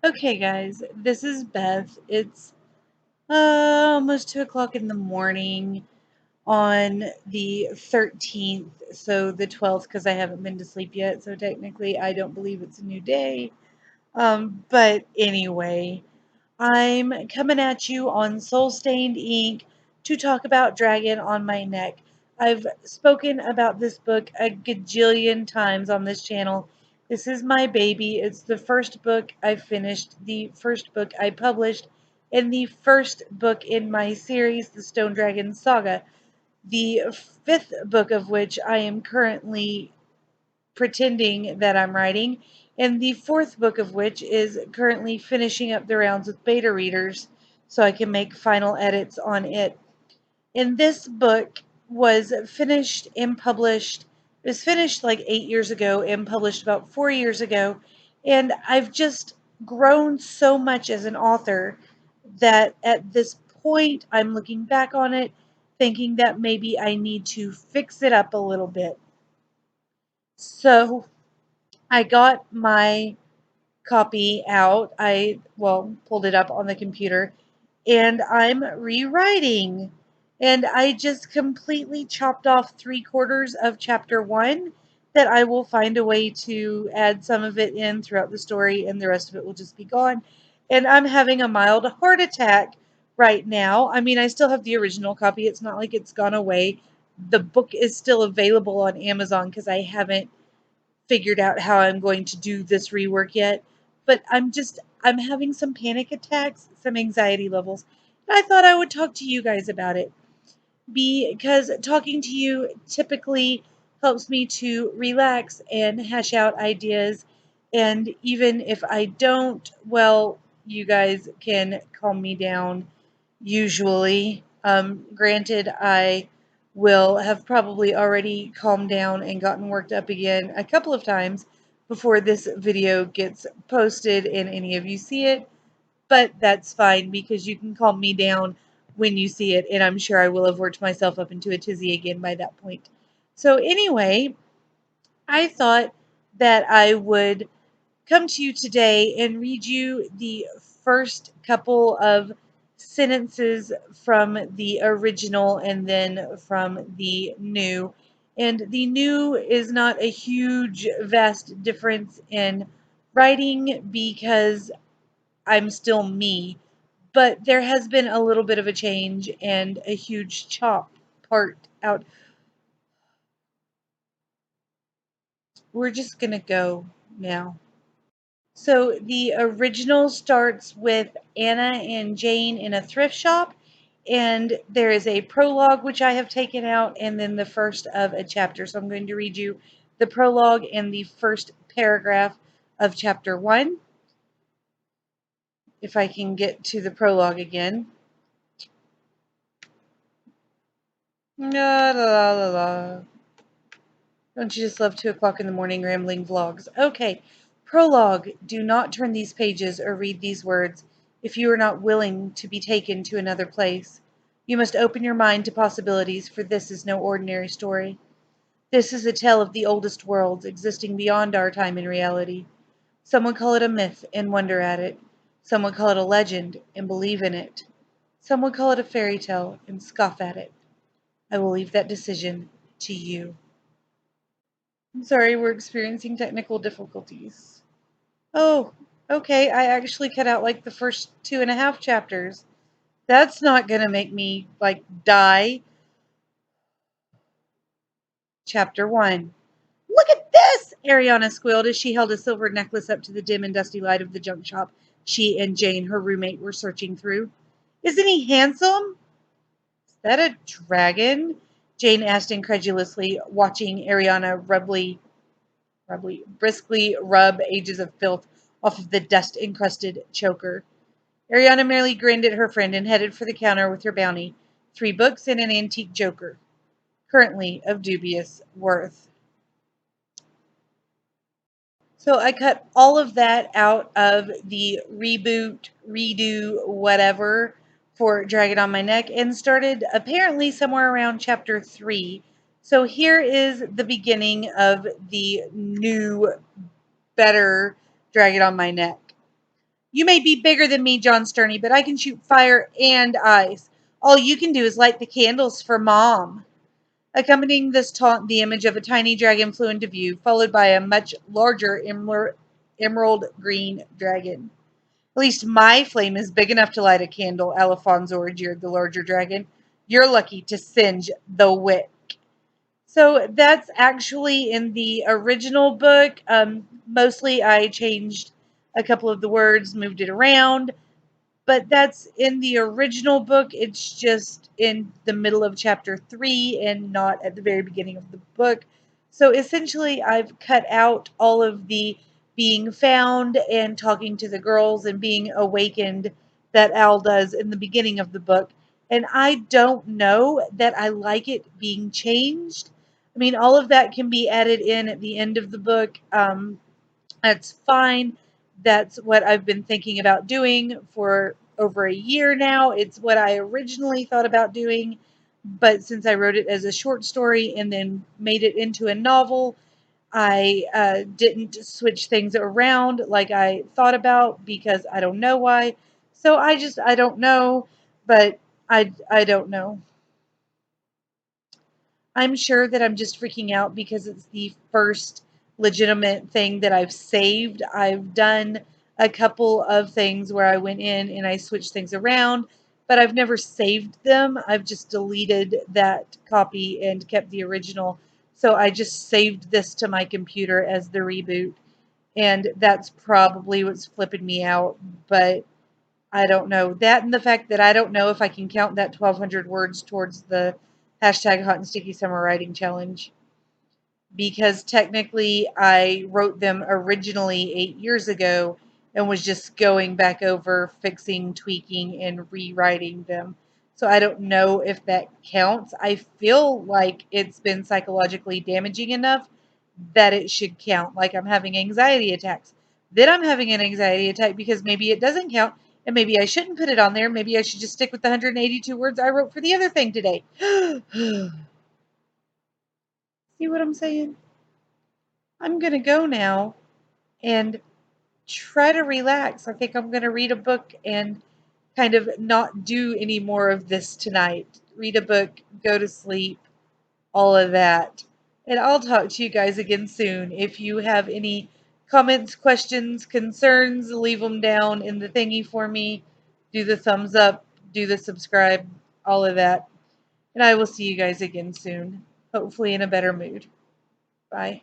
Okay, guys, this is Beth. It's almost 2 o'clock in the morning on the 13th, so the 12th, because I haven't been to sleep yet, so technically I don't believe it's a new day. But anyway, I'm coming at you on Soul Stained Ink to talk about Dragon on My Neck. I've spoken about this book a gajillion times on this channel. This is my baby. It's the first book I finished, the first book I published, and the first book in my series, the Stone Dragon Saga. The fifth book of which I am currently pretending that I'm writing, and the fourth book of which is currently finishing up the rounds with beta readers so I can make final edits on it. And this book was finished and published. It was finished like 8 years ago and published about 4 years ago. And I've just grown so much as an author that at this point I'm looking back on it thinking that maybe I need to fix it up a little bit. So I got my copy out. Pulled it up on the computer and I'm rewriting. And I just completely chopped off 3/4 of chapter 1 that I will find a way to add some of it in throughout the story and the rest of it will just be gone. And I'm having a mild heart attack right now. I mean, I still have the original copy. It's not like it's gone away. The book is still available on Amazon because I haven't figured out how I'm going to do this rework yet, but I'm having some panic attacks, some anxiety levels. And I thought I would talk to you guys about it because talking to you typically helps me to relax and hash out ideas. And even if I don't, well, you guys can calm me down usually. Granted, I will have probably already calmed down and gotten worked up again a couple of times before this video gets posted and any of you see it, but that's fine because you can calm me down when you see it, and I'm sure I will have worked myself up into a tizzy again by that point. So, anyway, I thought that I would come to you today and read you the first couple of sentences from the original and then from the new. And the new is not a huge, vast difference in writing because I'm still me, but there has been a little bit of a change and a huge chop part out. We're just going to go now. So the original starts with Anna and Jane in a thrift shop, and there is a prologue which I have taken out, and then the first of a chapter. So I'm going to read you the prologue and the first paragraph of chapter 1. If I can get to the prologue again. La la la la la. Don't you just love 2 o'clock in the morning rambling vlogs? Okay. Prologue. Do not turn these pages or read these words if you are not willing to be taken to another place. You must open your mind to possibilities, for this is no ordinary story. This is a tale of the oldest worlds, existing beyond our time and reality. Some would call it a myth and wonder at it. Some would call it a legend and believe in it. Some would call it a fairy tale and scoff at it. I will leave that decision to you. I'm sorry, we're experiencing technical difficulties. Oh, okay, I actually cut out like the first 2.5 chapters. That's not gonna make me, like, die. Chapter 1. Look at this! Ariana squealed as she held a silver necklace up to the dim and dusty light of the junk shop she and Jane, her roommate, were searching through. Isn't he handsome? Is that a dragon? Jane asked incredulously, watching Ariana briskly rub ages of filth off of the dust-encrusted choker. Ariana merely grinned at her friend and headed for the counter with her bounty, 3 books and an antique joker, currently of dubious worth. So I cut all of that out of the reboot, redo, whatever for Dragon on My Neck and started apparently somewhere around chapter 3. So here is the beginning of the new, better Dragon on My Neck. You may be bigger than me, John Sterney, but I can shoot fire and ice. All you can do is light the candles for Mom. Accompanying this taunt, the image of a tiny dragon flew into view, followed by a much larger emerald green dragon. At least my flame is big enough to light a candle, Alfonso jeered the larger dragon. You're lucky to singe the wick. So that's actually in the original book. Mostly I changed a couple of the words, moved it around, but that's in the original book. It's just in the middle of chapter 3 and not at the very beginning of the book. So essentially, I've cut out all of the being found and talking to the girls and being awakened that Al does in the beginning of the book. And I don't know that I like it being changed. I mean, all of that can be added in at the end of the book. That's fine. That's what I've been thinking about doing for over a year now. It's what I originally thought about doing, but since I wrote it as a short story and then made it into a novel, I didn't switch things around like I thought about because I don't know why. So I don't know, but I don't know. I'm sure that I'm just freaking out because it's the first legitimate thing that I've saved. I've done a couple of things where I went in and I switched things around, but I've never saved them. I've just deleted that copy and kept the original. So I just saved this to my computer as the reboot. And that's probably what's flipping me out. But I don't know. That and the fact that I don't know if I can count that 1,200 words towards the hashtag hot and sticky summer writing challenge. Because technically I wrote them originally 8 years ago and was just going back over, fixing, tweaking, and rewriting them. So I don't know if that counts. I feel like it's been psychologically damaging enough that it should count. Like I'm having anxiety attacks. Then I'm having an anxiety attack because maybe it doesn't count and maybe I shouldn't put it on there. Maybe I should just stick with the 182 words I wrote for the other thing today. See what I'm saying? I'm going to go now and try to relax. I think I'm going to read a book and kind of not do any more of this tonight. Read a book, go to sleep, all of that. And I'll talk to you guys again soon. If you have any comments, questions, concerns, leave them down in the thingy for me. Do the thumbs up, do the subscribe, all of that. And I will see you guys again soon, hopefully in a better mood. Bye.